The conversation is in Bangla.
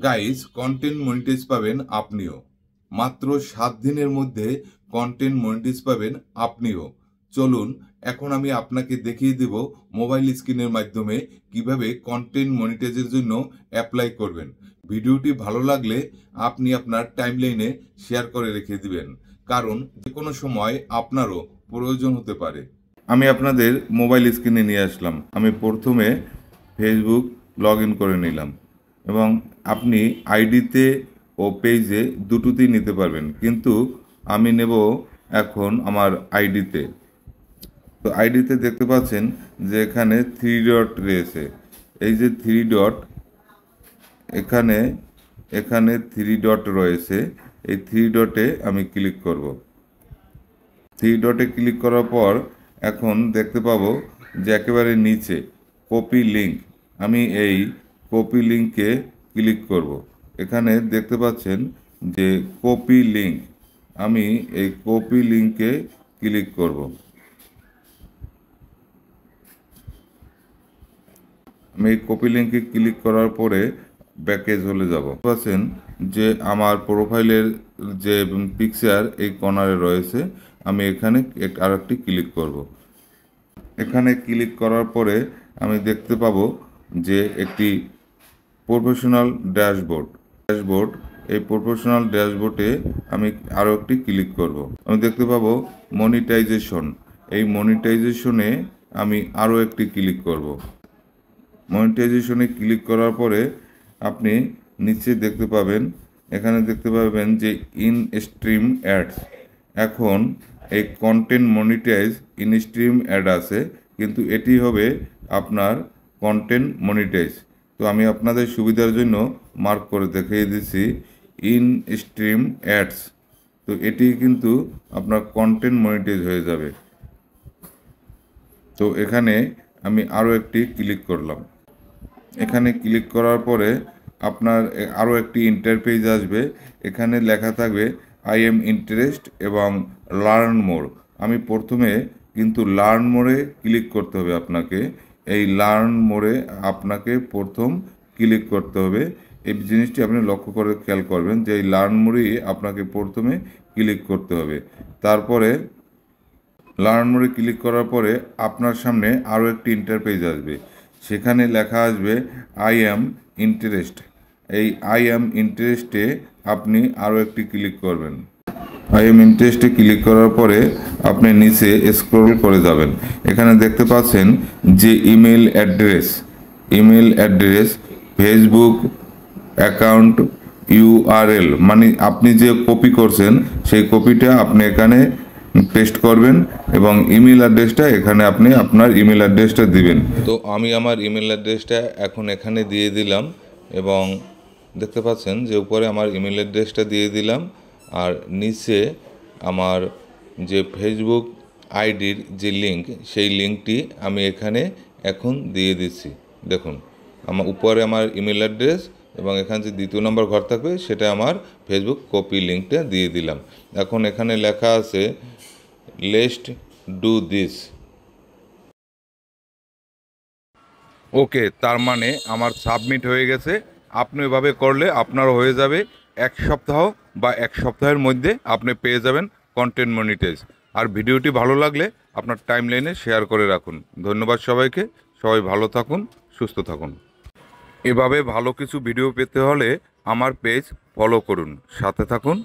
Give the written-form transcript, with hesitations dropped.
গাইস, কন্টেন্ট মনিটাইজ পাবেন আপনিও। মাত্র 7 দিনের মধ্যে কন্টেন্ট মনিটাইজ পাবেন আপনিও। চলুন এখন আমি আপনাকে দেখিয়ে দেব মোবাইল স্ক্রিনের মাধ্যমে কিভাবে কন্টেন্ট মনিটাইজের জন্য অ্যাপ্লাই করবেন। ভিডিওটি ভালো লাগলে আপনি আপনার টাইমলাইনে শেয়ার করে রেখে দিবেন, কারণ যে কোনো সময় আপনারও প্রয়োজন হতে পারে। আমি আপনাদের মোবাইল স্ক্রিনে নিয়ে আসলাম। আমি প্রথমে ফেসবুক লগ ইন করে নিলাম এবং আপনি আইডিতে ও পেজে দুটোতেই নিতে পারবেন, কিন্তু আমি নেব এখন আমার আইডিতে। তো আইডিতে দেখতে পাচ্ছেন যে এখানে 3 ডট রয়েছে। এই যে 3 ডট, এখানে এখানে 3 ডট রয়েছে। এই 3 ডটে আমি ক্লিক করব। 3 ডটে ক্লিক করার পর এখন দেখতে পাবো যে একেবারে নিচে কপি লিঙ্ক। আমি এই কপি লিঙ্কে ক্লিক করব। এখানে দেখতে পাচ্ছেন যে কপি লিঙ্ক, আমি এই কপি লিঙ্কে ক্লিক করব। আমি এই কপি লিঙ্কে ক্লিক করার পরে ব্যাকে চলে যাব। পাচ্ছেন যে আমার প্রোফাইলের যে পিকচার এই কর্নারে রয়েছে, আমি এখানে আরেকটি ক্লিক করব। এখানে ক্লিক করার পরে আমি দেখতে পাবো যে একটি প্রফেশনাল ড্যাশবোর্ড। এই প্রফেশনাল ড্যাশবোর্ডে আমি আরও একটি ক্লিক করব। আমি দেখতে পাবো মনিটাইজেশন। এই মনিটাইজেশনে আমি আরও একটি ক্লিক করব। মনিটাইজেশনে ক্লিক করার পরে আপনি নিচে দেখতে পাবেন, এখানে দেখতে পাবেন যে ইন স্ট্রিম অ্যাডস। এখন এই content monetise in stream ad আছে, কিন্তু এটি হবে আপনার কন্টেন্ট মনিটাইজ। তো আমি আপনাদের সুবিধার জন্য মার্ক করে দেখিয়ে দিচ্ছি ইন স্ট্রিম অ্যাডস। তো এটি কিন্তু আপনার কন্টেন্ট মনিটাইজ হয়ে যাবে। তো এখানে আমি আরও একটি ক্লিক করলাম। এখানে ক্লিক করার পরে আপনার আরও একটি ইন্টারপেজ আসবে। এখানে লেখা থাকবে আই এম ইন্টারেস্ট এবং লার্ন মোর। আমি প্রথমে কিন্তু লার্ন মোরে ক্লিক করতে হবে আপনাকে। এই লার্ন মোরে আপনাকে প্রথম ক্লিক করতে হবে। এই জিনিসটি আপনি লক্ষ্য করে খেয়াল করবেন যে এই লার্ন মোরেই আপনাকে প্রথমে ক্লিক করতে হবে। তারপরে লার্ন মোডে ক্লিক করার পরে আপনার সামনে আরও একটি ইন্টারপেজ আসবে। সেখানে লেখা আসবে আই অ্যাম ইন্টারেস্ট। এই আই অ্যাম ইন্টারেস্টে আপনি আরও একটি ক্লিক করবেন। আই এম ইন্টারেস্টে ক্লিক করার পরে আপনি নিচে স্ক্রল করে যাবেন। এখানে দেখতে পাচ্ছেন যে email address, Facebook account URL, মানে আপনি যে কপি করছেন সেই কপিটা আপনি এখানে পেস্ট করবেন এবং ইমেল অ্যাড্রেসটা এখানে আপনি আপনার ইমেল অ্যাড্রেসটা দিবেন। তো আমি আমার ইমেল অ্যাড্রেসটা এখন এখানে দিয়ে দিলাম এবং দেখতে পাচ্ছেন যে উপরে আমার ইমেল অ্যাড্রেসটা দিয়ে দিলাম, আর নিচে আমার যে ফেসবুক আইডির যে লিঙ্ক, সেই লিঙ্কটি আমি এখানে এখন দিয়ে দিচ্ছি। দেখুন, আমার উপরে আমার ইমেল অ্যাড্রেস এবং এখানে যে 2 নম্বর ঘর থাকবে সেটা আমার ফেসবুক কপি লিঙ্কটা দিয়ে দিলাম। এখন এখানে লেখা আছে লেটস ডু দিস। ওকে, তার মানে আমার সাবমিট হয়ে গেছে। আপনি এভাবে করলে আপনারও হয়ে যাবে। 1 সপ্তাহ বা 1 সপ্তাহের মধ্যে আপনি পেয়ে যাবেন কন্টেন্ট মনিটাইজ। আর ভিডিওটি ভালো লাগলে আপনার টাইমলাইনে শেয়ার করে রাখুন। ধন্যবাদ সবাইকে। সবাই ভালো থাকুন, সুস্থ থাকুন। এভাবে ভালো কিছু ভিডিও পেতে হলে আমার পেজ ফলো করুন, সাথে থাকুন।